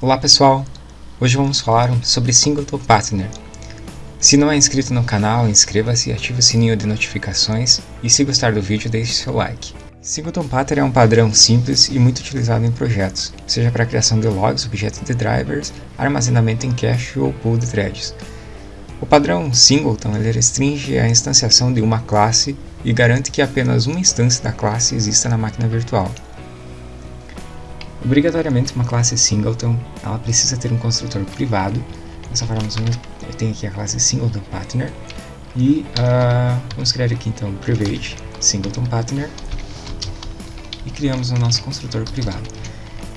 Olá pessoal, hoje vamos falar sobre Singleton Partner. Se não é inscrito no canal, inscreva-se e ative o sininho de notificações e se gostar do vídeo deixe seu like. Singleton Pattern é um padrão simples e muito utilizado em projetos, seja para a criação de logs, objetos de drivers, armazenamento em cache ou pool de threads. O padrão Singleton ele restringe a instanciação de uma classe e garante que apenas uma instância da classe exista na máquina virtual. Obrigatoriamente, uma classe Singleton ela precisa ter um construtor privado. Dessa forma, eu tenho aqui a classe Singleton Partner e vamos criar aqui então o private Singleton Partner e criamos o nosso construtor privado.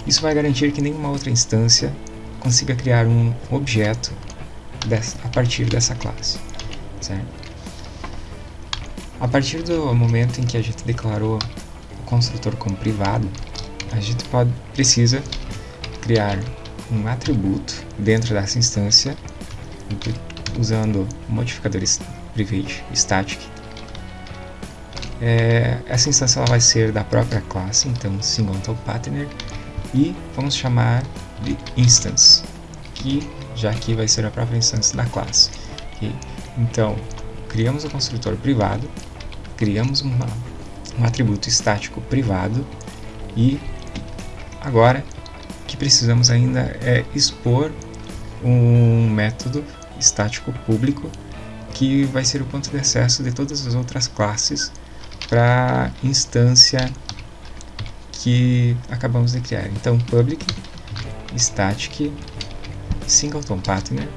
Isso vai garantir que nenhuma outra instância consiga criar um objeto a partir dessa classe, certo? A partir do momento em que a gente declarou o construtor como privado, a gente precisa criar um atributo dentro dessa instância usando o modificador private static. Essa instância ela vai ser da própria classe, então Singleton Partner, e vamos chamar de instance, que já aqui vai ser a própria instância da classe. Okay? Então, criamos o construtor privado, criamos um atributo estático privado e agora o que precisamos ainda é expor um método estático público que vai ser o ponto de acesso de todas as outras classes para a instância que acabamos de criar. Então, public static Singleton Partner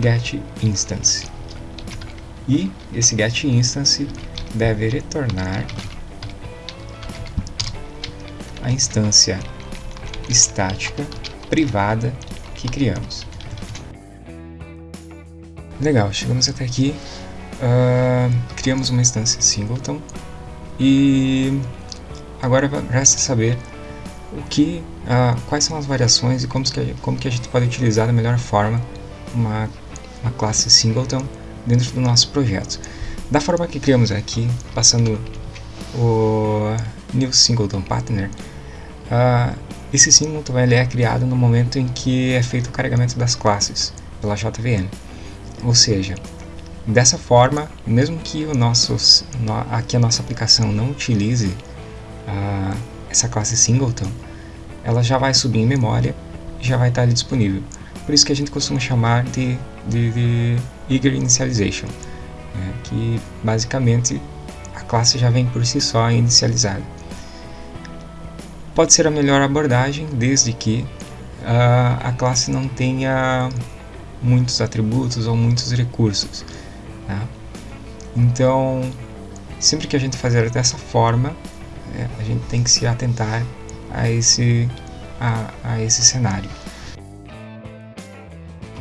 get instance. E esse get instance deve retornar a instância estática privada que criamos. Legal, chegamos até aqui, criamos uma instância Singleton e agora resta saber quais são as variações e como que a gente pode utilizar da melhor forma uma classe Singleton dentro do nosso projeto. Da forma que criamos aqui, passando o New Singleton Partner, esse Singleton ele é criado no momento em que é feito o carregamento das classes pela JVM. Ou seja, dessa forma, mesmo que aqui a nossa aplicação não utilize essa classe Singleton, ela já vai subir em memória e já vai estar ali disponível. Por isso que a gente costuma chamar de Eager Initialization, que basicamente a classe já vem por si só inicializada. Pode ser a melhor abordagem desde que a classe não tenha muitos atributos ou muitos recursos. Tá? Então, sempre que a gente fazer dessa forma, a gente tem que se atentar a esse cenário.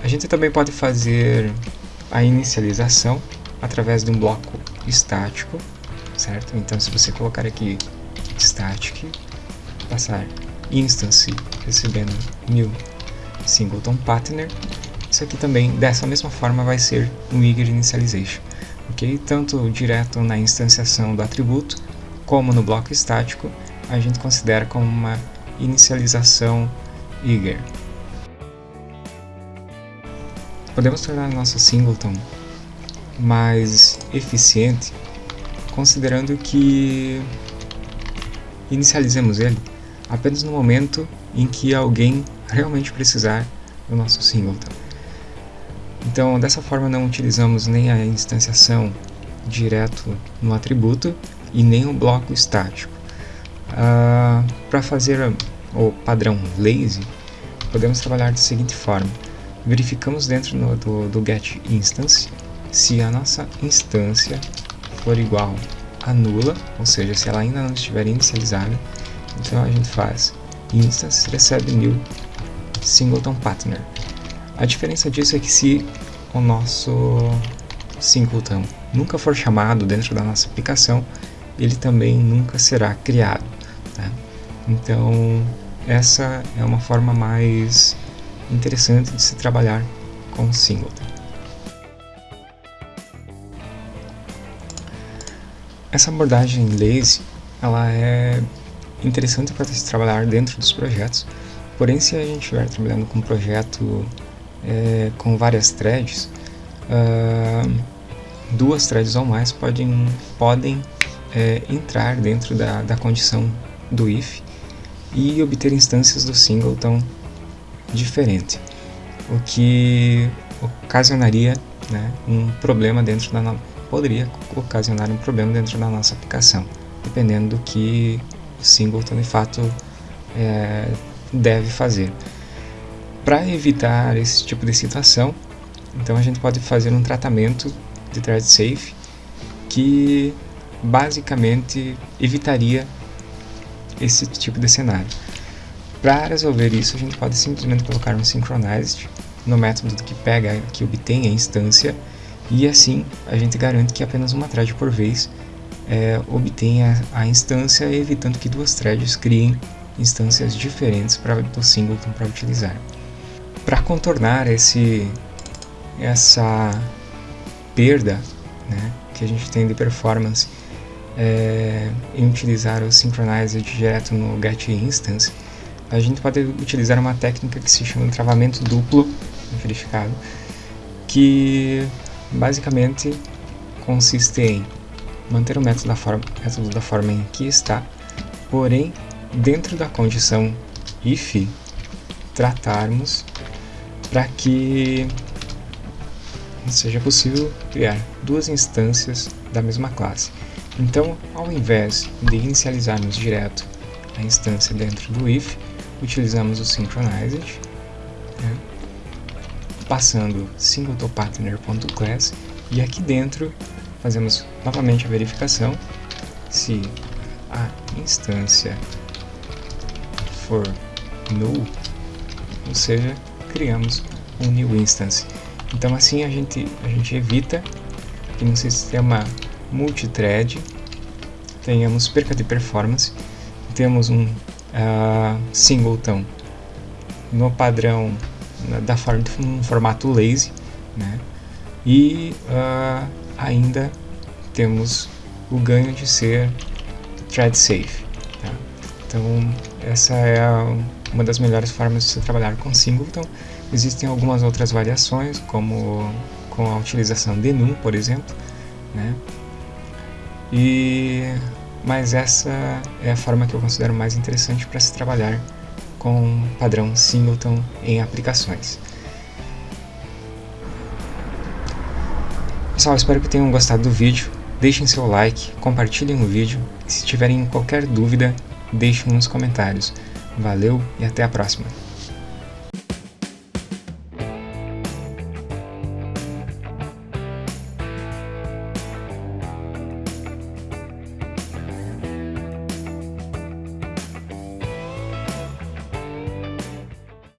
A gente também pode fazer a inicialização através de um bloco estático, certo? Então, se você colocar aqui static, passar instance recebendo new Singleton Partner, isso aqui também dessa mesma forma vai ser um Eager Initialization, ok? Tanto direto na instanciação do atributo como no bloco estático a gente considera como uma inicialização Eager. Podemos tornar a nossa Singleton mais eficiente considerando que inicializemos ele apenas no momento em que alguém realmente precisar do nosso Singleton. Então, dessa forma não utilizamos nem a instanciação direto no atributo e nem o bloco estático. Para fazer o padrão lazy, podemos trabalhar da seguinte forma: verificamos dentro do get instance se a nossa instância for igual a nula, ou seja, se ela ainda não estiver inicializada. Então a gente faz instance recebe new Singleton Partner. A diferença disso é que se o nosso Singleton nunca for chamado dentro da nossa aplicação, ele também nunca será criado. Tá? Então essa é uma forma mais interessante de se trabalhar com Singleton. Essa abordagem lazy ela é interessante para se trabalhar dentro dos projetos, Porém, se a gente estiver trabalhando com um projeto com várias threads, 2 threads ou mais podem entrar dentro da condição do if e obter instâncias do singleton diferente, o que ocasionaria, né, um problema poderia ocasionar um problema dentro da nossa aplicação, dependendo do que o singleton de fato deve fazer. Para evitar esse tipo de situação, então a gente pode fazer um tratamento de thread safe que basicamente evitaria esse tipo de cenário. Para resolver isso, a gente pode simplesmente colocar um synchronized no método que obtém a instância, e assim a gente garante que apenas uma thread por vez obtenha a instância, evitando que 2 threads criem instâncias diferentes do singleton para utilizar. Para contornar essa perda, né, que a gente tem de performance em utilizar o Synchronized direto no getInstance, a gente pode utilizar uma técnica que se chama de travamento duplo verificado, que basicamente consiste em manter o método da forma em que está, porém dentro da condição if tratarmos para que seja possível criar 2 instâncias da mesma classe. Então, ao invés de inicializarmos direto a instância dentro do if, utilizamos o synchronized, né, passando singletonpartner.class, e aqui dentro fazemos novamente a verificação se a instância for null, ou seja, criamos um new instance. Então assim a gente evita que no sistema multithread tenhamos perca de performance. Temos um singleton no padrão no formato lazy, né? E ainda temos o ganho de ser thread safe, tá? Então essa é uma das melhores formas de se trabalhar com singleton. Existem algumas outras variações, como com a utilização de num, por exemplo, né? Mas essa é a forma que eu considero mais interessante para se trabalhar com padrão singleton em aplicações. Pessoal, espero que tenham gostado do vídeo. Deixem seu like, compartilhem o vídeo e se tiverem qualquer dúvida, deixem nos comentários. Valeu e até a próxima!